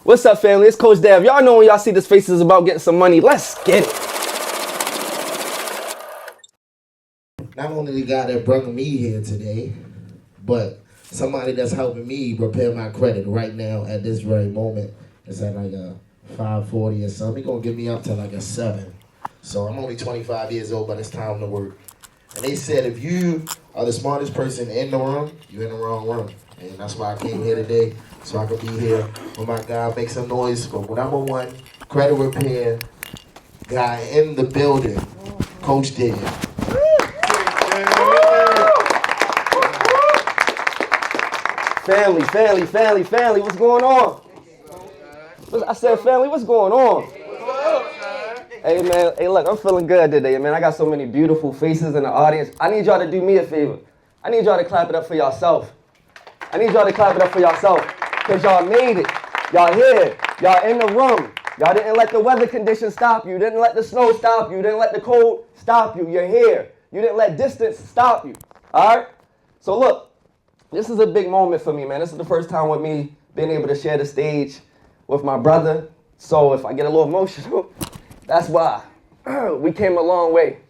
What's up, family? It's Coach Dev. Y'all know when y'all see this face is about getting some money. Let's get it. Not only the guy that brought me here today, but somebody that's helping me repair my credit right now at this very moment. It's at like a 540 or something. He's going to get me up to like a 7. So I'm only 25 years old, but it's time to work. And they said if you are the smartest person in the room, you're in the wrong room. And that's why I came here today, so I could be here with my guy, make some noise for number one credit repair guy in the building, Coach Dev. Family, what's going on? I said, family, what's going on? Hey, man, hey, look, I'm feeling good today, man. I got so many beautiful faces in the audience. I need y'all to do me a favor. I need y'all to clap it up for yourself. Because y'all made it. Y'all here. Y'all in the room. Y'all didn't let the weather conditions stop you. Didn't let the snow stop you. Didn't let the cold stop you. You're here. You didn't let distance stop you. All right? So, look, this is a big moment for me, man. This is the first time with me being able to share the stage with my brother. So if I get a little emotional, that's why. We came a long way.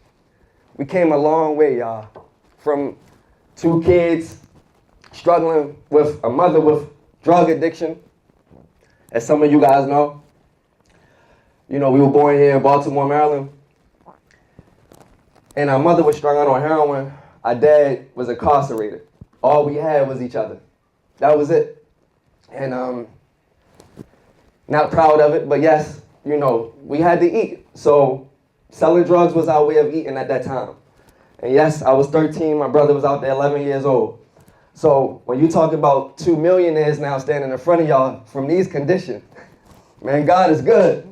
We came a long way, y'all. From 2 kids struggling with a mother with drug addiction, as some of you guys know. You know, we were born here in Baltimore, Maryland. And our mother was struggling on heroin. Our dad was incarcerated. All we had was each other. That was it. And not proud of it, but yes, you know, we had to eat. So selling drugs was our way of eating at that time. And yes, I was 13, my brother was out there 11 years old. So when you talk about 2 millionaires now standing in front of y'all from these conditions, man, God is good.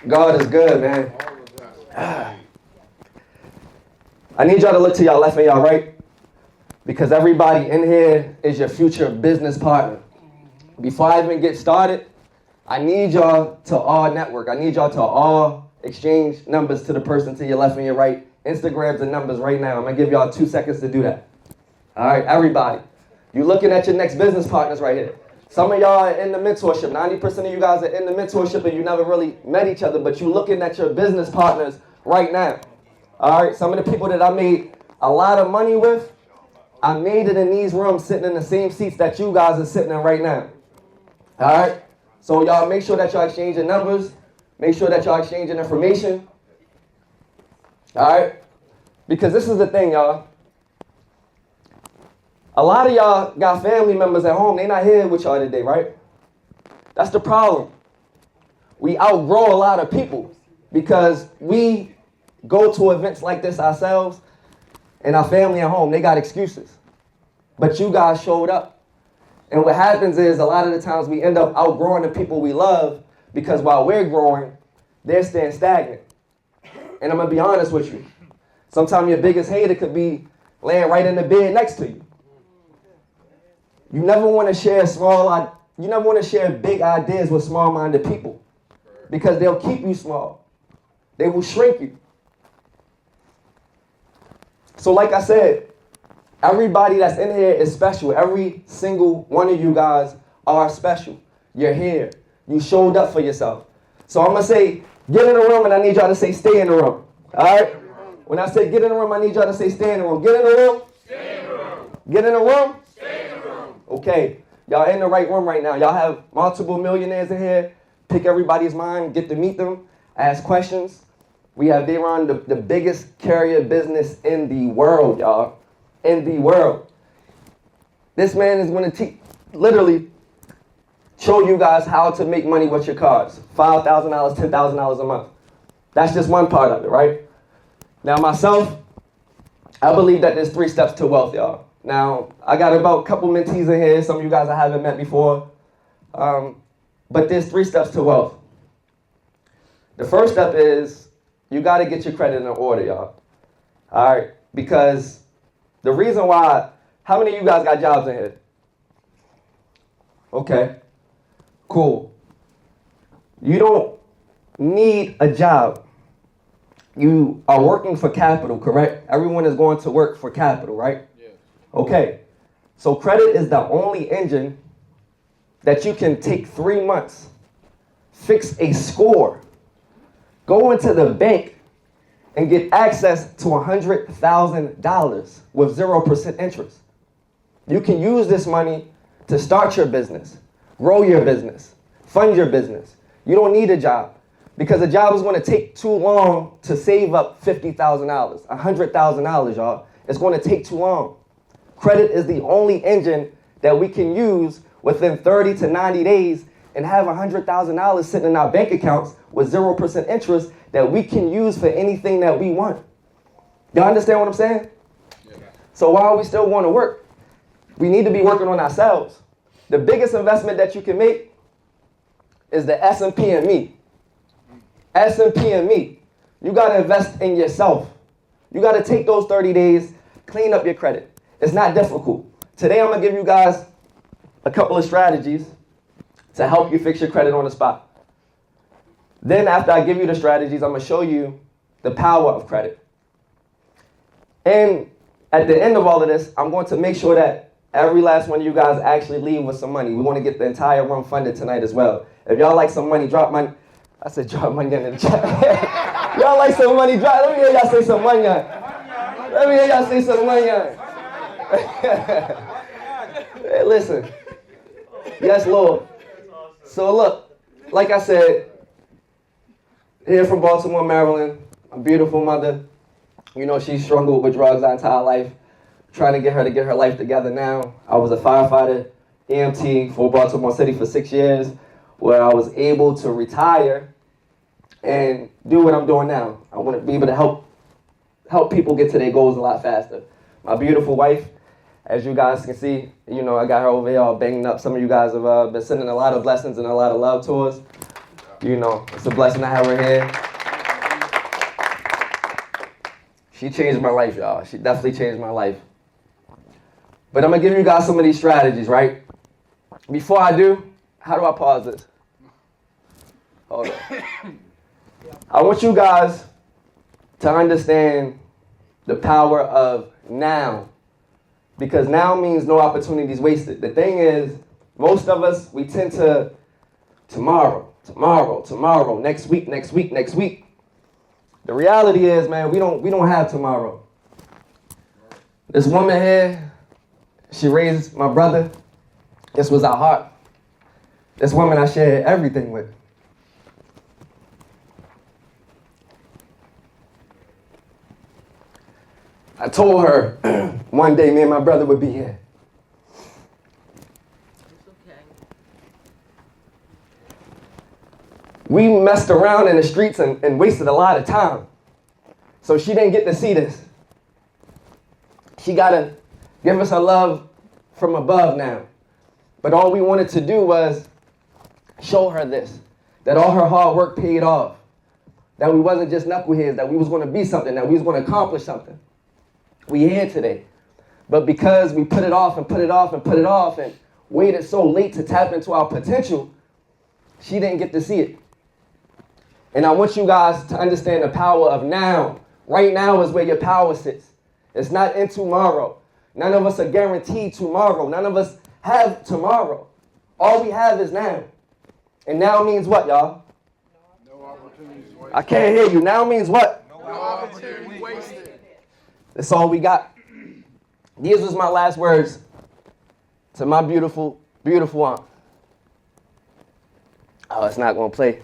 God is good, man. I need y'all to look to y'all left and y'all right, because everybody in here is your future business partner. Before I even get started, I need y'all to all network. I need y'all to all exchange numbers to the person to your left and your right. Instagrams and numbers right now. I'm going to give y'all 2 seconds to do that. All right, everybody. You're looking at your next business partners right here. Some of y'all are in the mentorship. 90% of you guys are in the mentorship and you never really met each other, but you're looking at your business partners right now. All right, some of the people that I made a lot of money with, I made it in these rooms sitting in the same seats that you guys are sitting in right now. All right, so y'all make sure that y'all exchanging numbers. Make sure that y'all exchanging information. All right, because this is the thing, y'all. A lot of y'all got family members at home. They not here with y'all today, right? That's the problem. We outgrow a lot of people because we go to events like this ourselves, and our family at home, they got excuses. But you guys showed up. And what happens is a lot of the times we end up outgrowing the people we love because while we're growing, they're staying stagnant. And I'm going to be honest with you. Sometimes your biggest hater could be laying right in the bed next to you. You never want to share big ideas with small-minded people because they'll keep you small. They will shrink you. So like I said, everybody that's in here is special. Every single one of you guys are special. You're here. You showed up for yourself. So I'm going to say, get in the room, and I need y'all to say, stay in the room. All right? When I say get in the room, I need y'all to say, stay in the room. Get in the room. Stay in the room. Get in the room. Stay in the room. Okay. Y'all in the right room right now. Y'all have multiple millionaires in here. Pick everybody's mind. Get to meet them. Ask questions. We have Dayron, the biggest carrier business in the world, y'all. In the world. This man is going to literally show you guys how to make money with your cards. $5,000, $10,000 a month. That's just one part of it, right? Now, myself, I believe that there's 3 steps to wealth, y'all. Now, I got about a couple mentees in here. Some of you guys I haven't met before. But there's 3 steps to wealth. The first step is you got to get your credit in order, y'all. All right? Because the reason why, how many of you guys got jobs in here? Okay. Cool. You don't need a job. You are working for capital, correct? Everyone is going to work for capital, right? Yeah. Okay. So credit is the only engine that you can take 3 months, fix a score, go into the bank, and get access to $100,000 with 0% interest. You can use this money to start your business, grow your business, fund your business. You don't need a job because a job is going to take too long to save up $50,000, $100,000, y'all. It's going to take too long. Credit is the only engine that we can use within 30 to 90 days and have $100,000 sitting in our bank accounts with 0% interest that we can use for anything that we want. Y'all understand what I'm saying? Yeah. So why are we still going to work? We need to be working on ourselves. The biggest investment that you can make is the S&P and me. S&P and me. You got to invest in yourself. You got to take those 30 days, clean up your credit. It's not difficult. Today I'm going to give you guys a couple of strategies to help you fix your credit on the spot. Then after I give you the strategies, I'm going to show you the power of credit. And at the end of all of this, I'm going to make sure that every last one of you guys actually leave with some money. We want to get the entire room funded tonight as well. If y'all like some money, drop money. I said drop money in the chat. Y'all like some money, drop. Let me hear y'all say some money. Let me hear y'all say some money. Hey, listen. Yes, Lord. So look, like I said, here from Baltimore, Maryland, a beautiful mother. You know, she struggled with drugs her entire life. Trying to get her life together now. I was a firefighter, EMT for Baltimore City for 6 years, where I was able to retire and do what I'm doing now. I want to be able to help people get to their goals a lot faster. My beautiful wife, as you guys can see, you know, I got her over here all banged up. Some of you guys have been sending a lot of blessings and a lot of love to us. You know, it's a blessing to have her here. She changed my life, y'all. She definitely changed my life. But I'm going to give you guys some of these strategies, right? Before I do, how do I pause this? Hold on. I want you guys to understand the power of now. Because now means no opportunities wasted. The thing is, most of us, we tend to tomorrow, next week. The reality is, man, we don't have tomorrow. This woman here, she raised my brother. This was our heart. This woman I shared everything with. I told her one day me and my brother would be here. It's okay. We messed around in the streets and wasted a lot of time. So she didn't get to see this. She got to give us her love from above now. But all we wanted to do was show her this, that all her hard work paid off, that we wasn't just knuckleheads, that we was going to be something, that we was going to accomplish something. We here today. But because we put it off and waited so late to tap into our potential, she didn't get to see it. And I want you guys to understand the power of now. Right now is where your power sits. It's not in tomorrow. None of us are guaranteed tomorrow. None of us have tomorrow. All we have is now. And now means what, y'all? No opportunities wasted. I can't hear you. Now means what? No opportunities wasted. That's all we got. These was my last words to my beautiful, beautiful aunt. Oh, it's not going to play.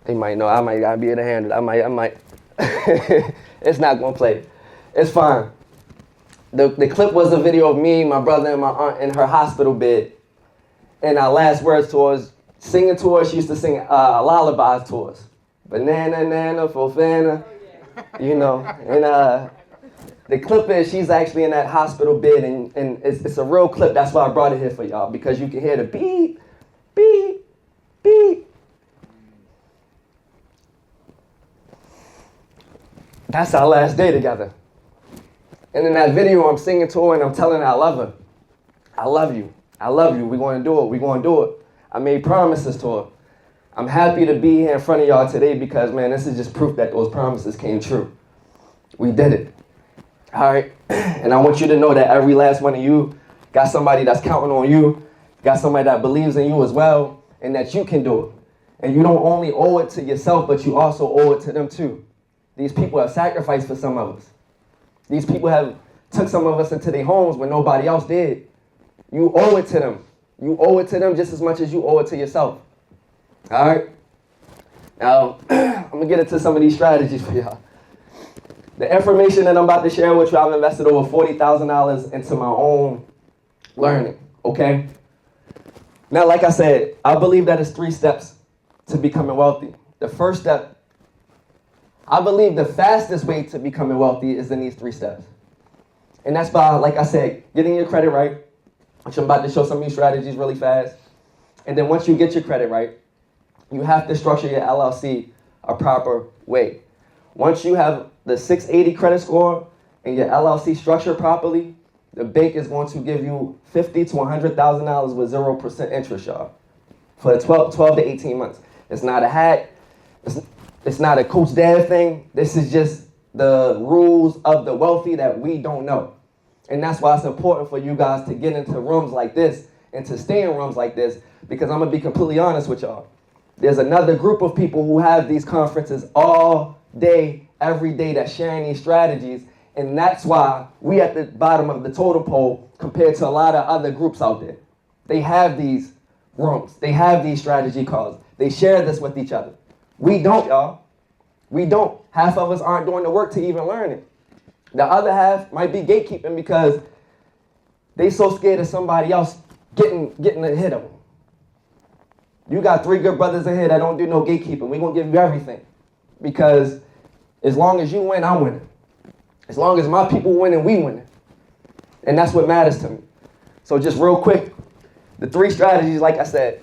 They might know. I might not be able to handle it. I might. It's not going to play. It's fine. The clip was a video of me, my brother, and my aunt in her hospital bed. And our last words to us, singing to us, she used to sing lullabies to us. Banana, nana, fofana, you know. And the clip is she's actually in that hospital bed, and it's a real clip. That's why I brought it here for y'all, because you can hear the beep, beep, beep. That's our last day together. And in that video, I'm singing to her and I'm telling her I love her. I love you. I love you. We're going to do it. We're going to do it. I made promises to her. I'm happy to be here in front of y'all today because, man, this is just proof that those promises came true. We did it. All right? And I want you to know that every last one of you got somebody that's counting on you, got somebody that believes in you as well, and that you can do it. And you don't only owe it to yourself, but you also owe it to them too. These people have sacrificed for some of us. These people have took some of us into their homes when nobody else did. You owe it to them. You owe it to them just as much as you owe it to yourself. All right? Now, I'm going to get into some of these strategies for y'all. The information that I'm about to share with you, I've invested over $40,000 into my own learning, okay? Now, like I said, I believe that it's 3 steps to becoming wealthy. The first step, I believe the fastest way to becoming wealthy is in these 3 steps. And that's by, like I said, getting your credit right, which I'm about to show some of these strategies really fast. And then once you get your credit right, you have to structure your LLC a proper way. Once you have the 680 credit score and your LLC structured properly, the bank is going to give you $50,000 to $100,000 with 0% interest, y'all, for 12 to 18 months. It's not a hack. It's not a Coach Dad thing. This is just the rules of the wealthy that we don't know. And that's why it's important for you guys to get into rooms like this and to stay in rooms like this, because I'm going to be completely honest with y'all. There's another group of people who have these conferences all day, every day, that's sharing these strategies. And that's why we at the bottom of the totem pole compared to a lot of other groups out there. They have these rooms. They have these strategy calls. They share this with each other. We don't, y'all. We don't. Half of us aren't doing the work to even learn it. The other half might be gatekeeping because they so scared of somebody else getting ahead of them. You got 3 good brothers in here that don't do no gatekeeping. We're going to give you everything. Because as long as you win, I'm winning. As long as my people winning, we winning. And that's what matters to me. So just real quick, the 3 strategies, like I said,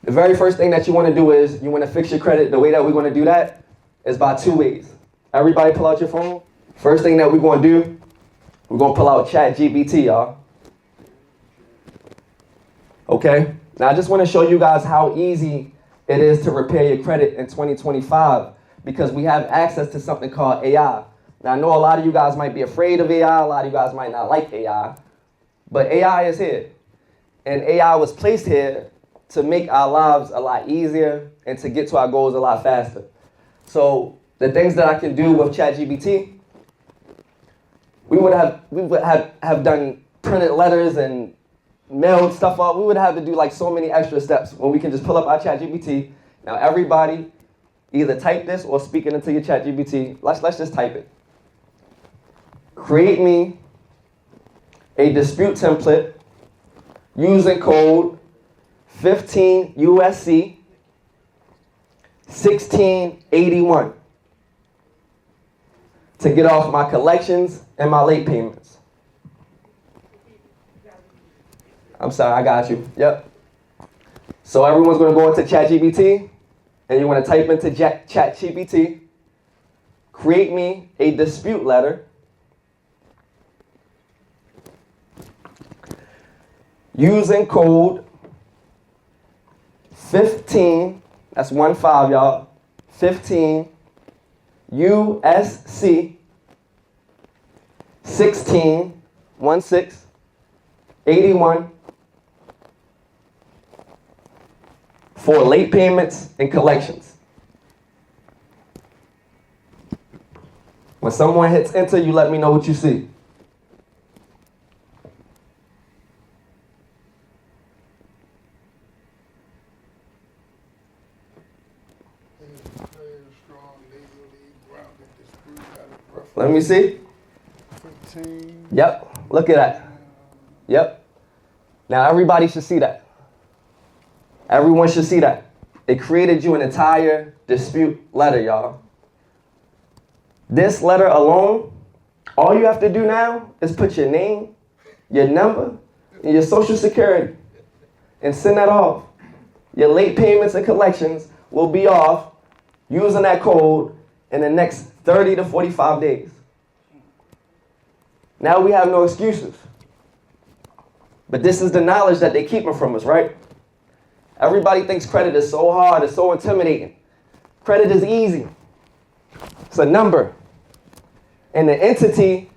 the very first thing that you want to do is you want to fix your credit. The way that we're going to do that is by 2 ways. Everybody pull out your phone. First thing that we're going to do, we're going to pull out ChatGPT, y'all. Okay? Now, I just want to show you guys how easy it is to repair your credit in 2025 because we have access to something called AI. Now, I know a lot of you guys might be afraid of AI. A lot of you guys might not like AI. But AI is here. And AI was placed here to make our lives a lot easier and to get to our goals a lot faster. So the things that I can do with ChatGPT, we would have done printed letters and mailed stuff out. We would have to do like so many extra steps when we can just pull up our ChatGPT. Now everybody either type this or speak it into your ChatGPT. Let's just type it. Create me a dispute template using code 15 USC 1681 to get off my collections and my late payments. I'm sorry, I got you. Yep. So everyone's going to go into ChatGPT, and you want to type into ChatGPT, create me a dispute letter using code 15, that's 15, y'all, 15 USC 16 81 for late payments and collections. When someone hits enter, you let me know what you see. Let me see. 15. Yep, look at that. Yep. Now everybody should see that. Everyone should see that. It created you an entire dispute letter, y'all. This letter alone, all you have to do now is put your name, your number, and your social security and send that off. Your late payments and collections will be off using that code in the next 30 to 45 days. Now we have no excuses. But this is the knowledge that they're keeping from us, right? Everybody thinks credit is so hard, it's so intimidating. Credit is easy. It's a number. And the entity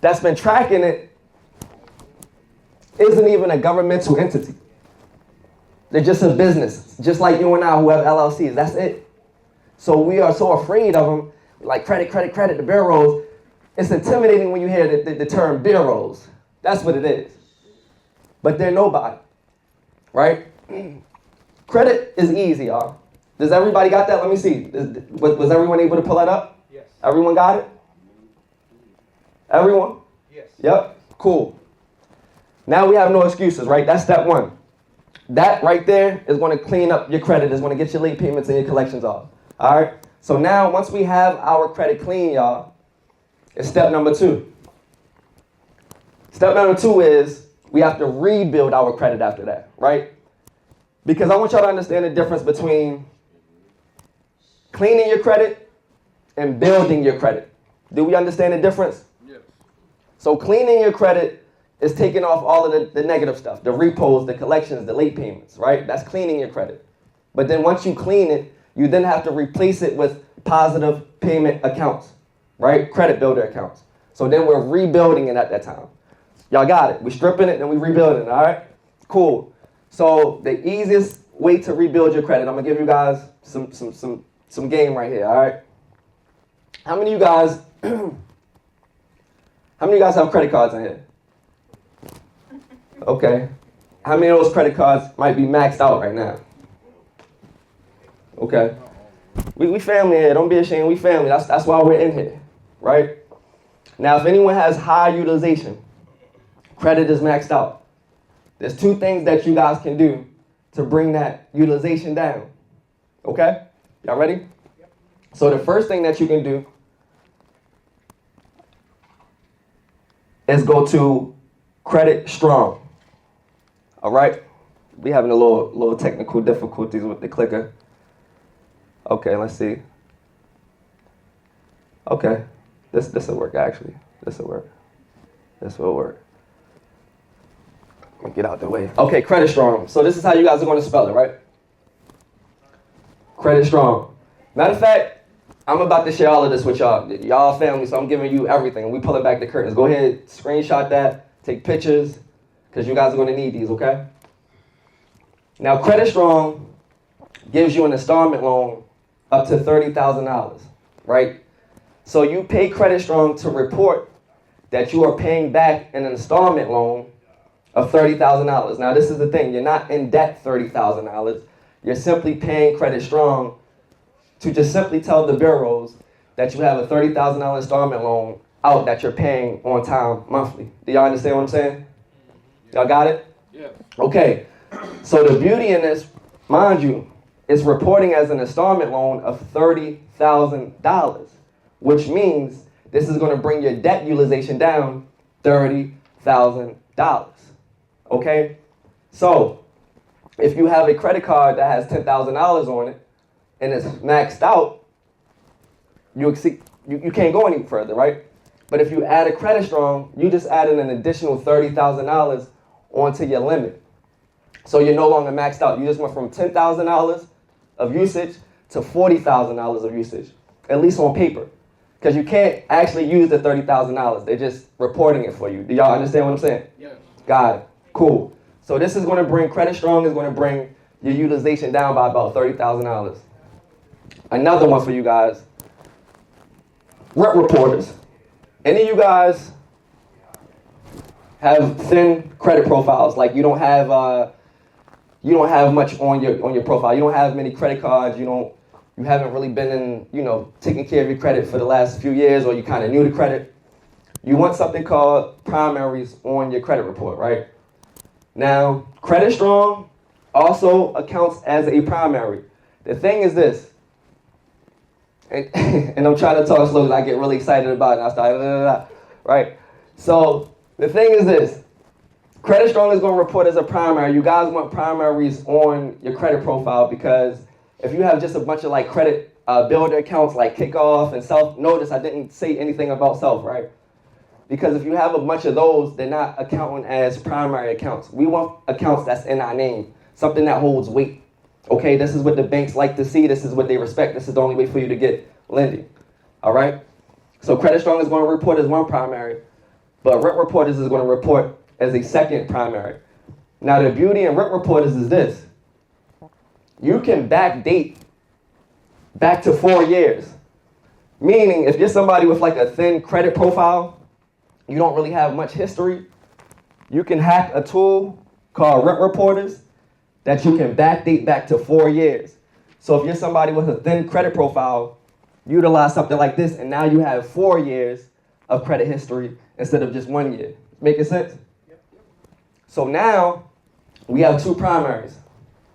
that's been tracking it isn't even a governmental entity. They're just a business, just like you and I who have LLCs. That's it. So we are so afraid of them, like credit, the bureaus. It's intimidating when you hear the term bureaus. That's what it is. But they're nobody, right? Credit is easy, y'all. Does everybody got that? Let me see. Was everyone able to pull that up? Yes. Everyone got it? Everyone? Yes. Yep, cool. Now we have no excuses, right? That's step one. That right there is going to clean up your credit. It's going to get your late payments and your collections off. All right? So now, once we have our credit clean, y'all, it's step number two. Step number two is we have to rebuild our credit after that, right? Because I want y'all to understand the difference between cleaning your credit and building your credit. Do we understand the difference? Yes. So cleaning your credit is taking off all of the negative stuff, the repos, the collections, the late payments, right? That's cleaning your credit. But then once you clean it, you then have to replace it with positive payment accounts, right? Credit builder accounts. So then we're rebuilding it at that time. Y'all got it. We're stripping it, then we rebuilding it, all right? Cool. So the easiest way to rebuild your credit, I'm gonna give you guys some game right here, all right? How many of you guys, have credit cards in here? Okay. How many of those credit cards might be maxed out right now? Okay. We family here. Don't be ashamed. We family. That's why we're in here, right? Now, if anyone has high utilization, credit is maxed out. There's two things that you guys can do to bring that utilization down. Okay? Y'all ready? Yep. So the first thing that you can do is go to Credit Strong. All right? We having a little technical difficulties with the clicker. Okay, let's see. Okay, this will work actually. This will work. Let me get out the way. Okay, Credit Strong. So this is how you guys are going to spell it, right? Credit Strong. Matter of fact, I'm about to share all of this with y'all. Y'all family, so I'm giving you everything. We pulling back the curtains. Go ahead, screenshot that, take pictures, because you guys are going to need these, okay? Now, Credit Strong gives you an installment loan up to $30,000, right? So you pay Credit Strong to report that you are paying back an installment loan of $30,000. Now, this is the thing. You're not in debt $30,000. You're simply paying Credit Strong to just simply tell the bureaus that you have a $30,000 installment loan out that you're paying on time monthly. Do y'all understand what I'm saying? Y'all got it? Yeah. Okay. So the beauty in this, mind you, is reporting as an installment loan of $30,000, which means this is going to bring your debt utilization down $30,000. Okay? So if you have a credit card that has $10,000 on it and it's maxed out, you can't go any further, right? But if you add a Credit Strong, you just added an additional $30,000 onto your limit. So you're no longer maxed out. You just went from $10,000 of usage to $40,000 of usage, at least on paper. Because you can't actually use the $30,000. They're just reporting it for you. Do y'all understand what I'm saying? Yes. Got it. Cool. So this is going to bring, Credit Strong is going to bring your utilization down by about $30,000. Another one for you guys. Rent reporters. Any of you guys have thin credit profiles? Like you don't have much on your profile. You don't have many credit cards. You haven't really been in, taking care of your credit for the last few years, or you're kind of new to credit. You want something called primaries on your credit report, right? Now, Credit Strong also accounts as a primary. The thing is this, and I'm trying to talk slow because I get really excited about it and I start, right? So the thing is this, Credit Strong is going to report as a primary. You guys want primaries on your credit profile because if you have just a bunch of like credit builder accounts like Kickoff and Self, notice I didn't say anything about Self, right? Because if you have a bunch of those, they're not accounting as primary accounts. We want accounts that's in our name, something that holds weight. Okay, this is what the banks like to see. This is what they respect. This is the only way for you to get lending. All right? So Credit Strong is going to report as one primary, but Rent Reporters is going to report as a second primary. Now the beauty in Rent Reporters is this. You can backdate back to 4 years. Meaning, if you're somebody with like a thin credit profile, you don't really have much history, you can hack a tool called Rent Reporters that you can backdate back to 4 years. So if you're somebody with a thin credit profile, utilize something like this, and now you have 4 years of credit history instead of just 1 year. Making sense? So now we have 2 primaries.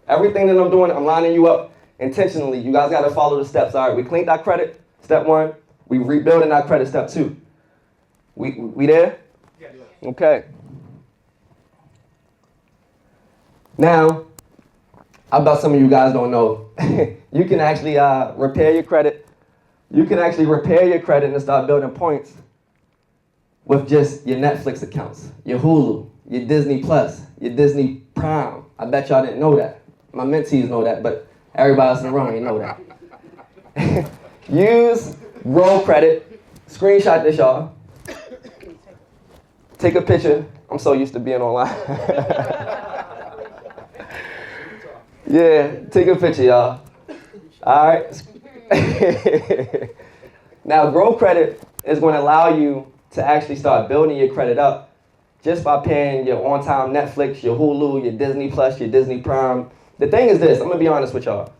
Everything that I'm doing, I'm lining you up intentionally. You guys got to follow the steps. All right, we cleaned our credit, step 1. We rebuilding our credit, step 2. We there? Yeah. Okay. Now, I bet some of you guys don't know. You can actually repair your credit. You can actually repair your credit and start building points with just your Netflix accounts, your Hulu, your Disney Plus, your Disney Prime. I bet y'all didn't know that. My mentees know that, but everybody else in the room ain't know that. Use Grow Credit. Screenshot this, y'all. Take a picture. I'm so used to being online. Yeah, take a picture, y'all. All right. Now, Grow Credit is going to allow you to actually start building your credit up just by paying your on-time Netflix, your Hulu, your Disney Plus, your Disney Prime. The thing is this, I'm going to be honest with y'all.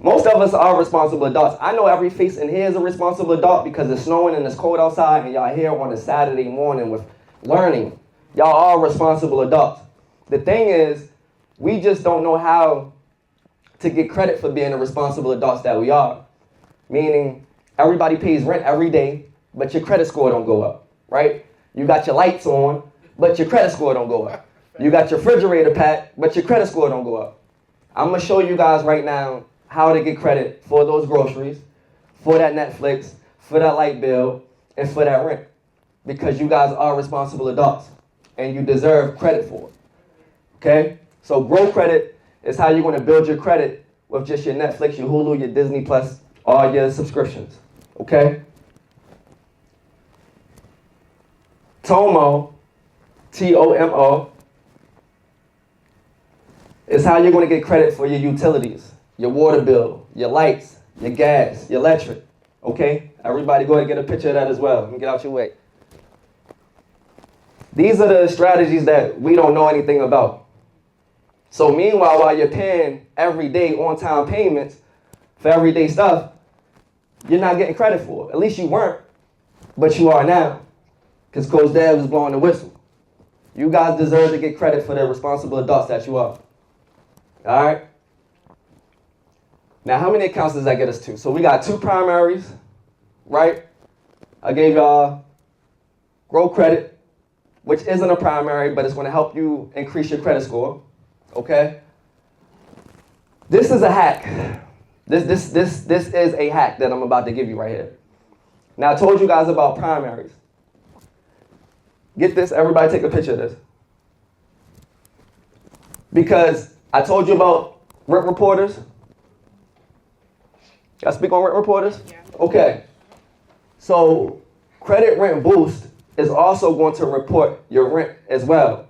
Most of us are responsible adults. I know every face in here is a responsible adult because it's snowing and it's cold outside and y'all here on a Saturday morning with learning. Y'all are responsible adults. The thing is, we just don't know how to get credit for being the responsible adults that we are. Meaning, everybody pays rent every day, but your credit score don't go up, right? You got your lights on, but your credit score don't go up. You got your refrigerator packed, but your credit score don't go up. I'm gonna show you guys right now how to get credit for those groceries, for that Netflix, for that light bill, and for that rent. Because you guys are responsible adults, and you deserve credit for it, okay? So Grow Credit is how you're gonna build your credit with just your Netflix, your Hulu, your Disney Plus, all your subscriptions, okay? Tomo, T-O-M-O, is how you're going to get credit for your utilities, your water bill, your lights, your gas, your electric, okay? Everybody go ahead and get a picture of that as well. Let me get out your way. These are the strategies that we don't know anything about. So meanwhile, while you're paying everyday on-time payments for everyday stuff, you're not getting credit for it. At least you weren't, but you are now. Because Coach Dad was blowing the whistle. You guys deserve to get credit for the responsible adults that you are. All right? Now, how many accounts does that get us to? So we got 2 primaries, right? I gave y'all Grow Credit, which isn't a primary, but it's going to help you increase your credit score. Okay? This is a hack. This is a hack that I'm about to give you right here. Now, I told you guys about primaries. Get this, everybody take a picture of this. Because I told you about Rent Reporters. Y'all speak on Rent Reporters? Yeah. Okay. So, Credit Rent Boost is also going to report your rent as well.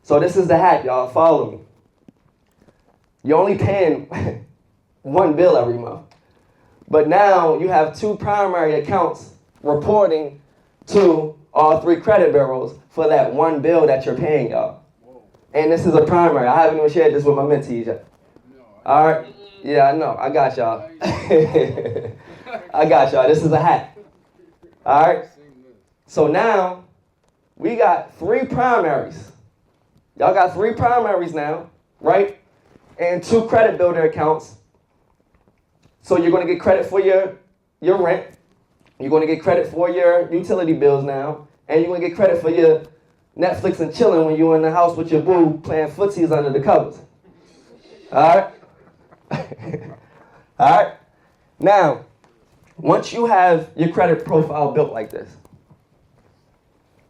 So this is the hack, y'all. Follow me. You're only paying 1 bill every month. But now you have 2 primary accounts reporting to all 3 credit bureaus for that 1 bill that you're paying, y'all. And this is a primary. I haven't even shared this with my mentees yet. All right? Yeah, I know. I got y'all. I got y'all. This is a hack. All right? So now we got 3 primaries. Y'all got 3 primaries now, right? And 2 credit builder accounts. So you're going to get credit for your rent. You're going to get credit for your utility bills now. And you're going to get credit for your Netflix and chilling when you're in the house with your boo playing footsies under the covers. All right? All right? Now, once you have your credit profile built like this,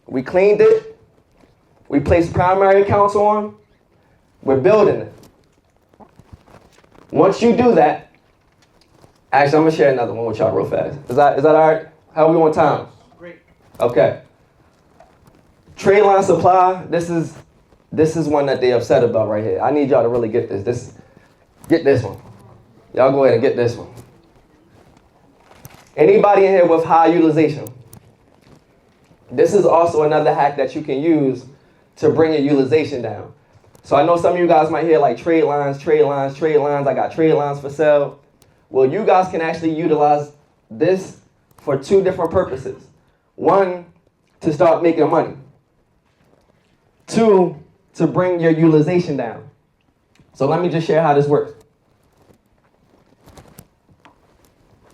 we cleaned it. We placed primary accounts on. We're building it. Once you do that, actually, I'm going to share another one with y'all real fast. Is that all right? How we on time? Great. Okay. Trade line supply, this is one that they upset about right here. I need y'all to really get this. Get this one. Y'all go ahead and get this one. Anybody in here with high utilization? This is also another hack that you can use to bring your utilization down. So I know some of you guys might hear like trade lines. I got trade lines for sale. Well, you guys can actually utilize this for two different purposes. One, to start making money. Two, to bring your utilization down. So let me just share how this works.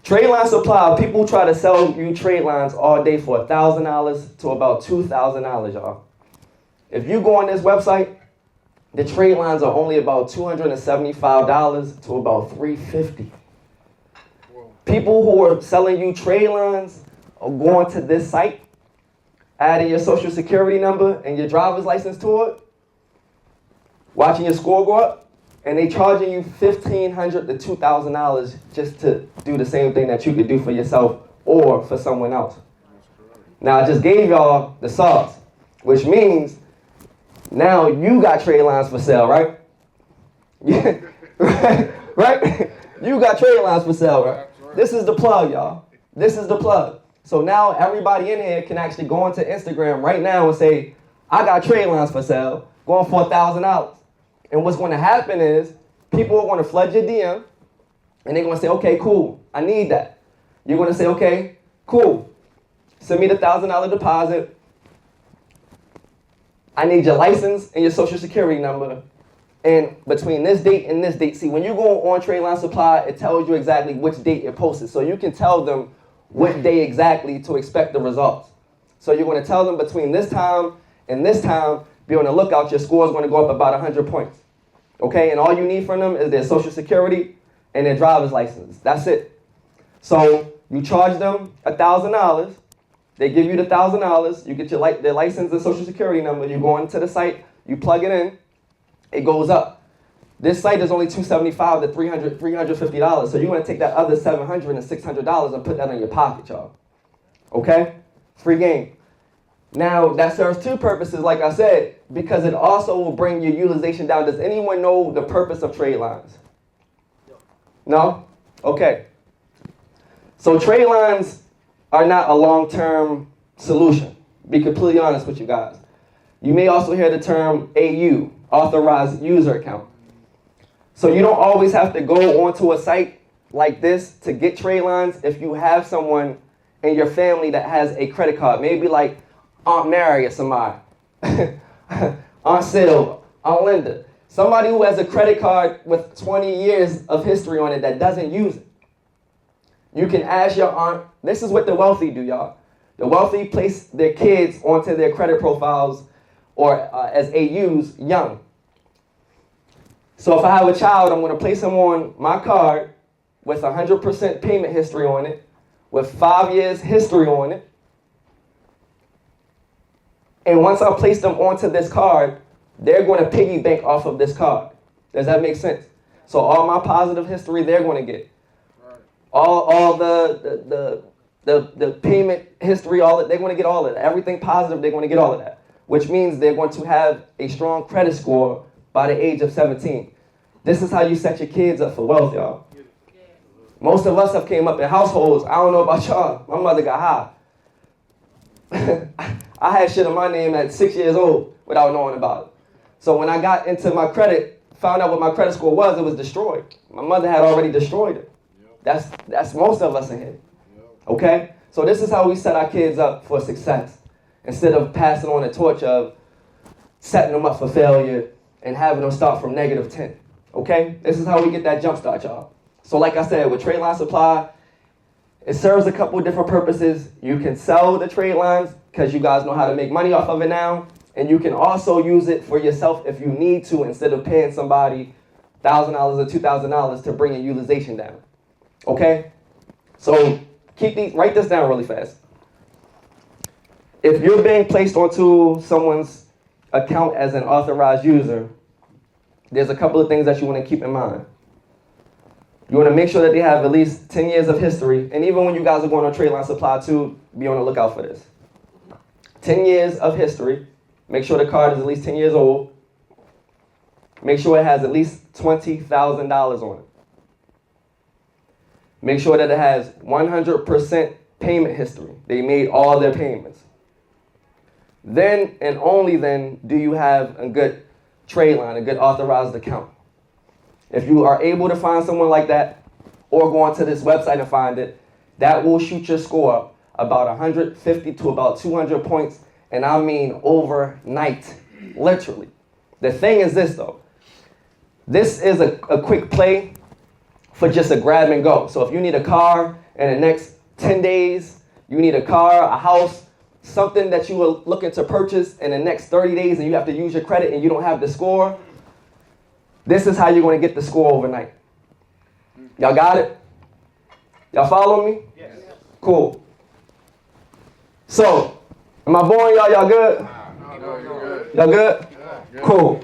Trade line supply, people try to sell you trade lines all day for $1,000 to about $2,000, y'all. If you go on this website, the trade lines are only about $275 to about $350. People who are selling you trade lines are going to this site, adding your social security number and your driver's license to it, watching your score go up, and they charging you $1,500 to $2,000 just to do the same thing that you could do for yourself or for someone else. Now, I just gave y'all the sauce, which means now you got trade lines for sale, right? Yeah, right? You got trade lines for sale, right? This is the plug, y'all. This is the plug. So now everybody in here can actually go onto Instagram right now and say, I got trade lines for sale, going for $1,000. And what's going to happen is people are going to flood your DM, and they're going to say, okay, cool, I need that. You're going to say, okay, cool, send me the $1,000 deposit. I need your license and your social security number. And between this date and this date, see, when you go on Trade Line Supply, it tells you exactly which date it posted. So you can tell them what day exactly to expect the results. So you're going to tell them between this time and this time, be on the lookout, your score is going to go up about 100 points. Okay, and all you need from them is their social security and their driver's license. That's it. So you charge them $1,000. They give you the $1,000. You get their license and social security number. You go into the site. You plug it in. It goes up. This site is only $275 to $350. So you're going to take that other $700 and $600 and put that in your pocket, y'all. Okay? Free game. Now, that serves two purposes, like I said, because it also will bring your utilization down. Does anyone know the purpose of trade lines? No? Okay. So trade lines are not a long-term solution. Be completely honest with you guys. You may also hear the term AU, Authorized User Account. So you don't always have to go onto a site like this to get trade lines if you have someone in your family that has a credit card. Maybe like Aunt Mary or somebody, Aunt Sil, Aunt Linda. Somebody who has a credit card with 20 years of history on it that doesn't use it. You can ask your aunt. This is what the wealthy do, y'all. The wealthy place their kids onto their credit profiles or as AUs young. So if I have a child, I'm going to place him on my card with 100% payment history on it, with 5 years history on it. And once I place them onto this card, they're going to piggy bank off of this card. Does that make sense? So all my positive history, they're going to get. All the payment history, all that, they're going to get all of that. Everything positive, they're going to get all of that. Which means they're going to have a strong credit score by the age of 17. This is how you set your kids up for wealth, y'all. Most of us have came up in households. I don't know about y'all. My mother got high. I had shit in my name at 6 years old without knowing about it. So when I got into my credit, found out what my credit score was, it was destroyed. My mother had already destroyed it. That's most of us in here. Okay? So this is how we set our kids up for success. Instead of passing on the torch of setting them up for failure and having them start from -10. Okay? This is how we get that jump start, y'all. So like I said, with Trade Line Supply, it serves a couple of different purposes. You can sell the trade lines because you guys know how to make money off of it now. And you can also use it for yourself if you need to, instead of paying somebody $1,000 or $2,000 to bring your utilization down. Okay? So write this down really fast. If you're being placed onto someone's account as an authorized user, there's a couple of things that you want to keep in mind. You want to make sure that they have at least 10 years of history. And even when you guys are going on trade line supply too, be on the lookout for this. 10 years of history. Make sure the card is at least 10 years old. Make sure it has at least $20,000 on it. Make sure that it has 100% payment history. They made all their payments. Then and only then do you have a good trade line, a good authorized account. If you are able to find someone like that, or go onto this website and find it, that will shoot your score up about 150 to about 200 points, and I mean overnight, literally. The thing is this though, this is a quick play for just a grab and go. So if you need a car in the next 10 days, you need a car, a house, something that you are looking to purchase in the next 30 days and you have to use your credit and you don't have the score, this is how you're going to get the score overnight. Y'all got it? Y'all follow me? Yes. Cool. So, am I boring y'all? Y'all good? Good. Y'all good? Good. Cool.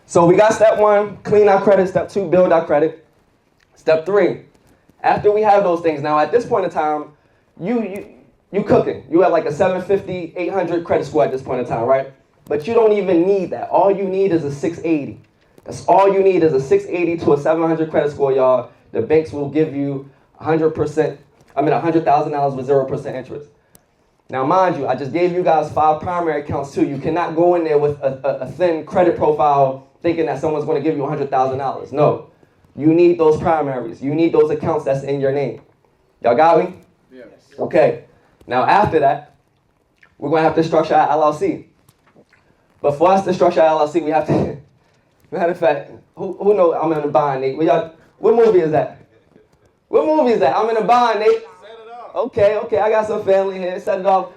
So we got step 1, clean our credit. Step 2, build our credit. Step 3, after we have those things, now at this point in time, you cooking. You have like a 750, 800 credit score at this point in time, right? But you don't even need that. All you need is a 680. That's all you need is a 680 to a 700 credit score, y'all. The banks will give you $100,000 with 0% interest. Now, mind you, I just gave you guys 5 primary accounts too. You cannot go in there with a thin credit profile thinking that someone's going to give you $100,000. No. You need those primaries. You need those accounts that's in your name. Y'all got me? Yes. Okay. Now, after that, we're going to have to structure our LLC. But for us to structure our LLC, we have to... Matter of fact, who knows I'm in a bind, Nate? What movie is that? What movie is that? I'm in a bind, Nate. Set it up. Okay, I got some family here. Set it off.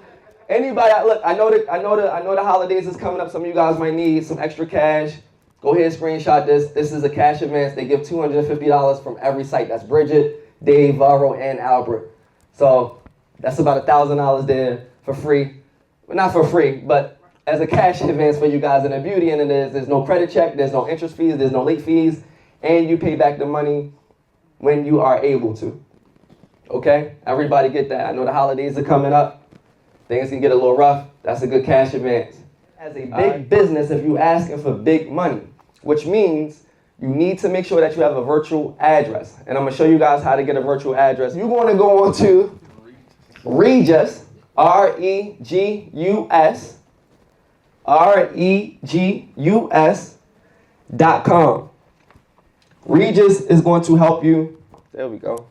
Anybody? Look, I know the holidays is coming up. Some of you guys might need some extra cash. Go ahead and screenshot this. This is a cash advance. They give $250 from every site. That's Bridget, Dave, Varro, and Albert. So that's about $1,000 there for free. Well, not for free, but as a cash advance for you guys. And the beauty in it is there's no credit check, there's no interest fees, there's no late fees, and you pay back the money when you are able to. Okay? Everybody get that. I know the holidays are coming up. Things can get a little rough. That's a good cash advance. As a big business, if you're asking for big money, which means you need to make sure that you have a virtual address. And I'm going to show you guys how to get a virtual address. You're going to go on to Regus, REGUS.com. Regis is going to help you. There we go.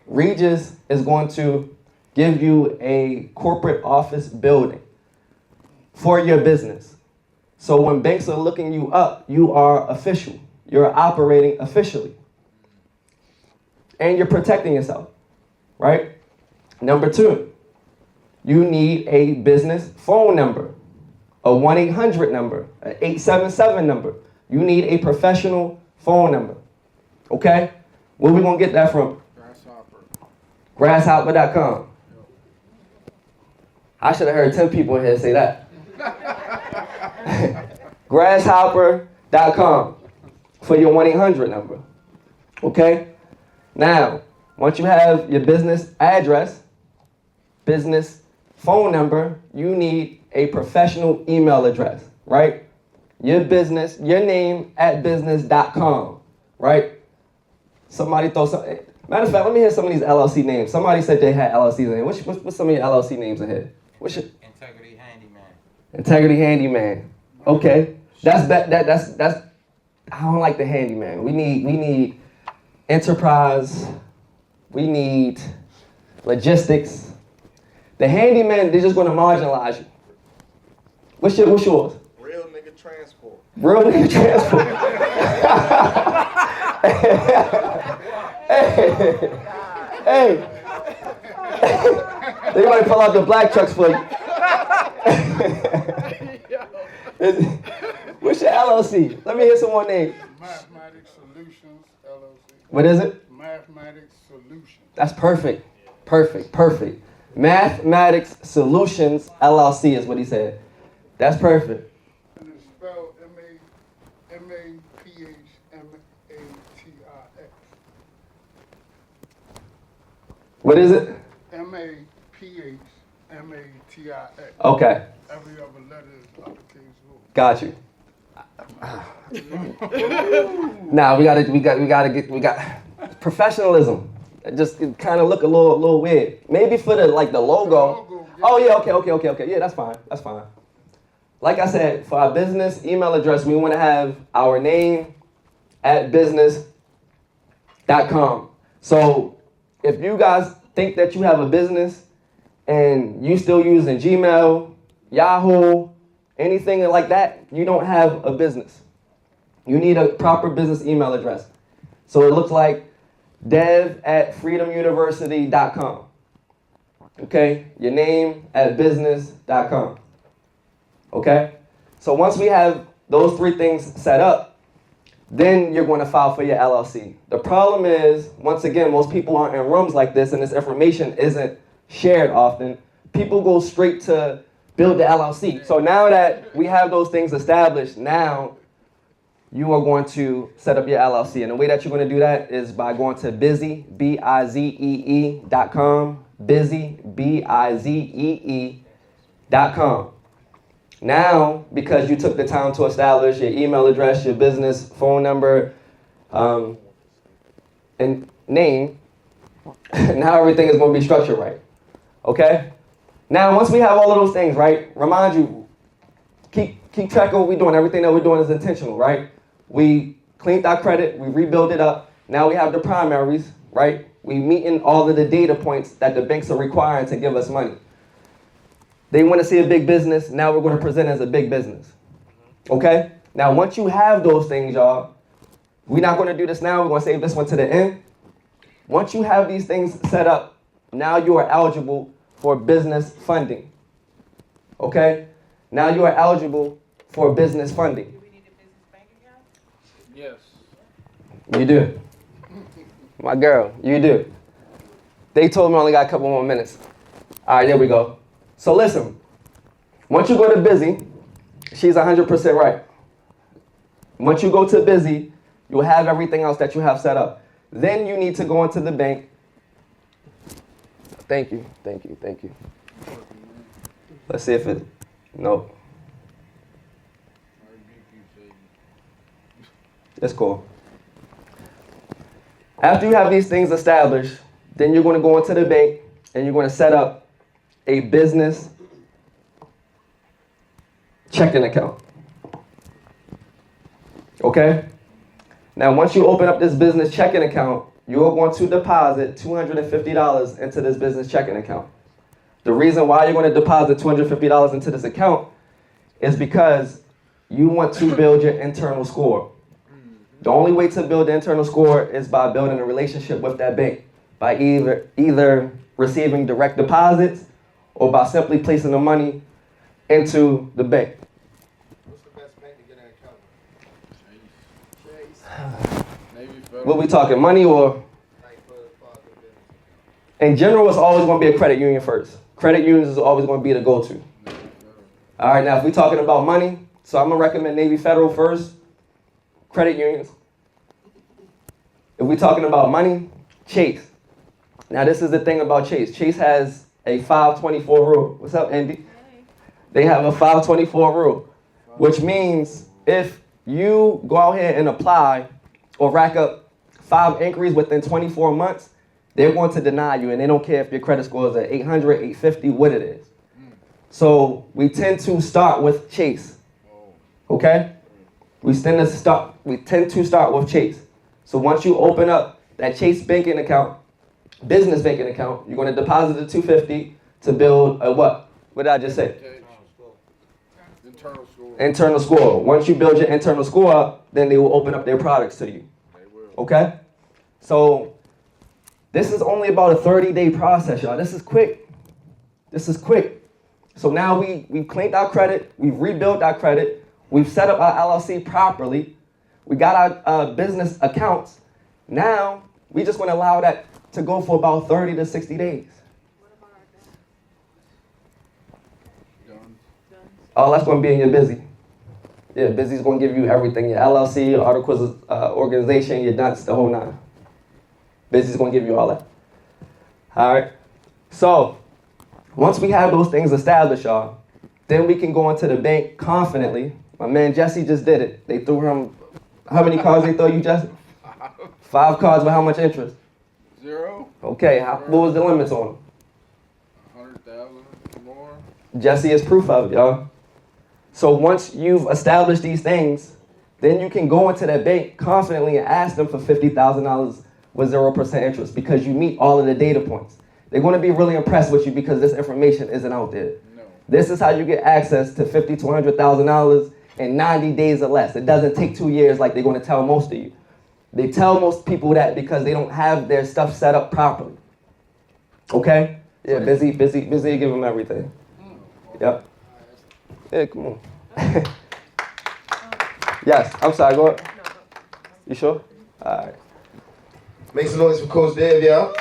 Regis is going to give you a corporate office building for your business. So when banks are looking you up, you are official. You're operating officially. And you're protecting yourself, right? Number 2, you need a business phone number, a 1-800 number, an 877 number. You need a professional phone number, okay? Where we gonna get that from? Grasshopper.com. I should have heard 10 people in here say that. Grasshopper.com for your 1-800 number, okay? Now, once you have your business address, business phone number, you need a professional email address, right? Your business, your name at business.com, right? Somebody throw some. Matter of fact, let me hear some of these LLC names. Somebody said they had LLCs in here. What's some of your LLC names in here? What's your Integrity Handyman. Integrity Handyman? Okay, that's. I don't like the handyman. We need enterprise. We need logistics. The handyman, they're just going to marginalize you. What's yours? Real nigga transport. Real nigga transport. hey. They might pull out the black trucks for you. What's your LLC? Let me hear some more names. Mathematics Solutions LLC. What is it? Mathematics Solutions. That's perfect. Perfect. Mathematics Solutions LLC is what he said. That's perfect. And it's spelled M-A-P-H-M-A-T-I-X. What is it? MAPHMATIX. Okay, Every other letter is uppercase O. got you. Now we got professionalism. It just kind of look a little weird. Maybe for the logo. Logo, yeah. Oh yeah, okay. Yeah, that's fine. Like I said, for our business email address, we want to have our name at business.com. So if you guys think that you have a business and you still using Gmail, Yahoo, anything like that, you don't have a business. You need a proper business email address. So it looks like dev@freedomuniversity.com. Okay? Your name at business.com. Okay? So once we have those three things set up, then you're going to file for your LLC. The problem is, once again, most people aren't in rooms like this and this information isn't shared often. People go straight to build the LLC. So now that we have those things established, now you are going to set up your LLC. And the way that you're going to do that is by going to busy, bizee.com, busy, bizee.com. Now, because you took the time to establish your email address, your business phone number, and name, now everything is going to be structured right. Okay? Now, once we have all of those things, right, remind you, keep track of what we're doing. Everything that we're doing is intentional, right? We cleaned our credit, we rebuilt it up. Now we have the primaries, right? We meeting all of the data points that the banks are requiring to give us money. They want to see a big business. Now we're going to present as a big business. Okay? Now, once you have those things, y'all, we're not going to do this now. We're going to save this one to the end. Once you have these things set up, now you are eligible for business funding. Okay? Now you are eligible for business funding. Do we need a business bank account? Yes. You do. My girl, you do. They told me I only got a couple more minutes. All right, there we go. So listen, once you go to busy, she's 100% right. Once you go to busy, you'll have everything else that you have set up. Then you need to go into the bank. Thank you. Let's see if it, nope. It's cool. After you have these things established, then you're going to go into the bank and you're going to set up a business checking account. Okay? Now, once you open up this business checking account, you're going to deposit $250 into this business checking account. The reason why you're going to deposit $250 into this account is because you want to build your internal score. The only way to build the internal score is by building a relationship with that bank, by either receiving direct deposits or by simply placing the money into the bank. What's the best bank to get an account? Chase. What we talking, money or? In general, it's always going to be a credit union first. Credit unions is always going to be the go-to. All right, now if we're talking about money, so I'm going to recommend Navy Federal first, credit unions. If we're talking about money, Chase. Now this is the thing about Chase. Chase has a 524 rule. What's up, Andy? Hey. They have a 524 rule, which means if you go out here and apply or rack up 5 inquiries within 24 months, they're going to deny you, and they don't care if your credit score is at 800, 850, what it is. So we tend to start with Chase, okay? We tend to start with Chase. So once you open up that Chase banking account, business banking account, you're going to deposit the $250 to build a what? What did I just say? Internal score. Internal score. Once you build your internal score up, then they will open up their products to you. They will. Okay? So this is only about a 30-day process, y'all. This is quick. So now we've cleaned our credit. We've rebuilt our credit. We've set up our LLC properly. We got our business accounts. Now we just want to allow that to go for about 30 to 60 days. What about our Done. guns? Oh, that's going to be in your busy. Yeah, busy's going to give you everything. Your LLC, your articles of organization, your nuts, the whole nine. Busy's going to give you all that. All right. So once we have those things established, y'all, then we can go into the bank confidently. My man Jesse just did it. They threw him, how many cards they throw you, Jesse? 5 cards with how much interest? 0. Okay, what was the limits on them? 100,000 more. Jesse is proof of it, y'all. So once you've established these things, then you can go into that bank confidently and ask them for $50,000 with 0% interest because you meet all of the data points. They're going to be really impressed with you because this information isn't out there. No. This is how you get access to $50,000 to $100,000 in 90 days or less. It doesn't take 2 years like they're going to tell most of you. They tell most people that because they don't have their stuff set up properly. Okay? Yeah, busy, give them everything. Yep. Yeah, come on. Yes, I'm sorry, go ahead. You sure? All right. Make some noise for Coach Dave, y'all.